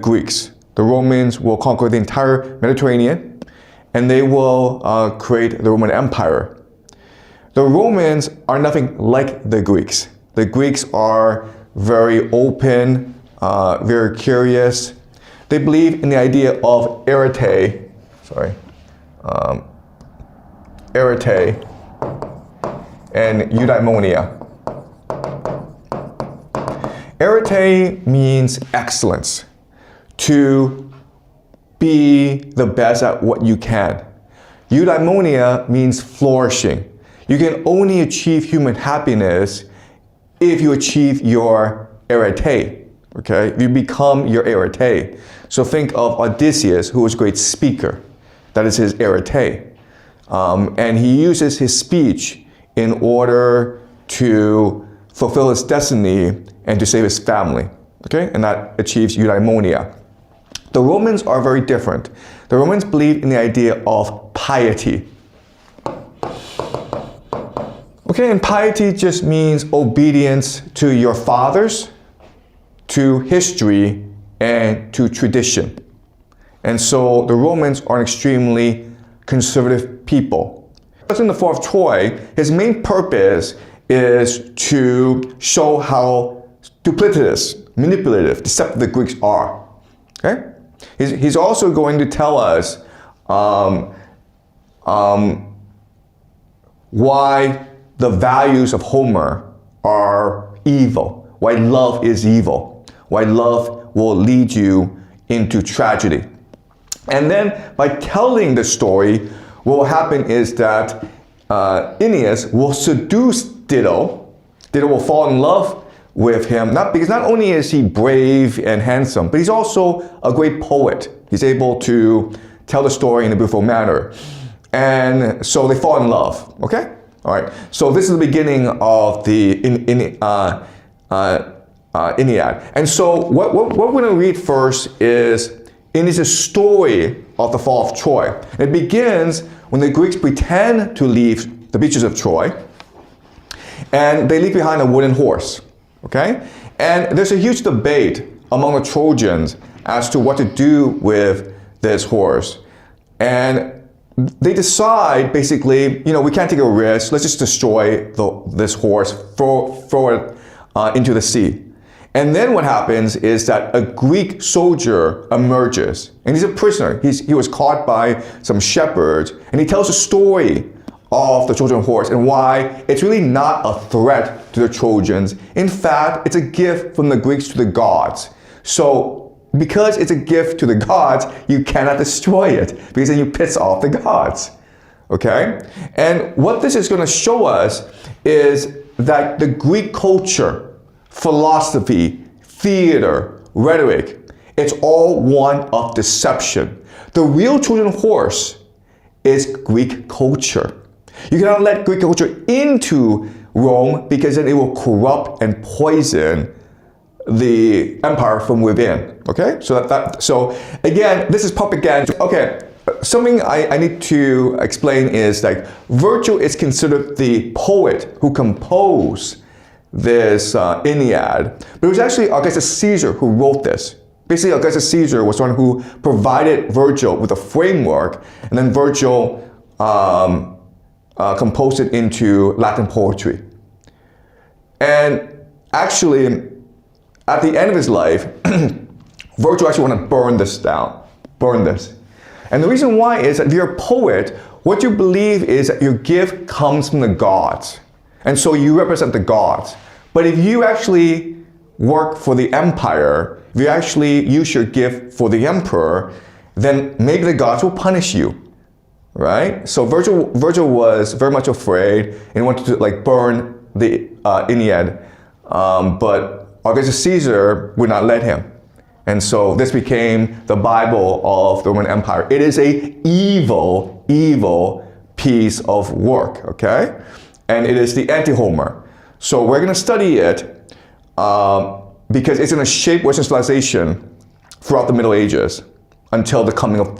Greeks. The Romans will conquer the entire Mediterranean, and they will create the Roman Empire. The Romans are nothing like the Greeks. The Greeks are very open, very curious. They believe in the idea of arete, arete and eudaimonia. Arete means excellence, to be the best at what you can. Eudaimonia means flourishing. You can only achieve human happiness if you achieve your arete, okay? If you become your arete. So think of Odysseus, who was a great speaker. That is his arete. And he uses his speech in order to fulfill his destiny and to save his family, okay? And that achieves eudaimonia. The Romans are very different. The Romans believe in the idea of piety. Okay, and piety just means obedience to your fathers, to history, and to tradition. And so the Romans are an extremely conservative people. In the Fall of Troy, his main purpose is to show how duplicitous, manipulative, deceptive the Greeks are. Okay? He's also going to tell us why the values of Homer are evil, why love is evil, why love will lead you into tragedy. And then by telling the story, what will happen is that Aeneas will seduce Dido. Dido will fall in love with him, because not only is he brave and handsome, but he's also a great poet. He's able to tell the story in a beautiful manner. And so they fall in love, okay? All right, so this is the beginning of the Aeneid. And so what we're going to read first is Aeneas' story of the fall of Troy. It begins when the Greeks pretend to leave the beaches of Troy, and they leave behind a wooden horse, okay? And there's a huge debate among the Trojans as to what to do with this horse. And they decide, basically, we can't take a risk. Let's just destroy this horse, throw it into the sea. And then what happens is that a Greek soldier emerges, and he's a prisoner. He was caught by some shepherds, and he tells the story of the Trojan horse and why it's really not a threat to the Trojans. In fact, it's a gift from the Greeks to the gods. So because it's a gift to the gods, you cannot destroy it, because then you piss off the gods, okay? And what this is going to show us is that the Greek culture, philosophy, theater, rhetoric, it's all one of deception. The real Trojan horse is Greek culture. You cannot let Greek culture into Rome, because then it will corrupt and poison the empire from within, okay? So again, this is propaganda. Okay, something I need to explain is like Virgil is considered the poet who composed this Aeneid, but it was actually Augustus Caesar who wrote this. Basically, Augustus Caesar was one who provided Virgil with a framework, and then Virgil composed it into Latin poetry. And actually, at the end of his life, Virgil actually wanted to burn this down, burn this. And the reason why is that if you're a poet, what you believe is that your gift comes from the gods. And so you represent the gods. But if you actually work for the empire, if you actually use your gift for the emperor, then maybe the gods will punish you, right? So Virgil was very much afraid and wanted to burn the Aeneid, but Augustus Caesar would not let him. And so this became the Bible of the Roman Empire. It is an evil, evil piece of work, okay? And it is the anti-Homer. So we're going to study it because it's going to shape Western civilization throughout the Middle Ages until the coming of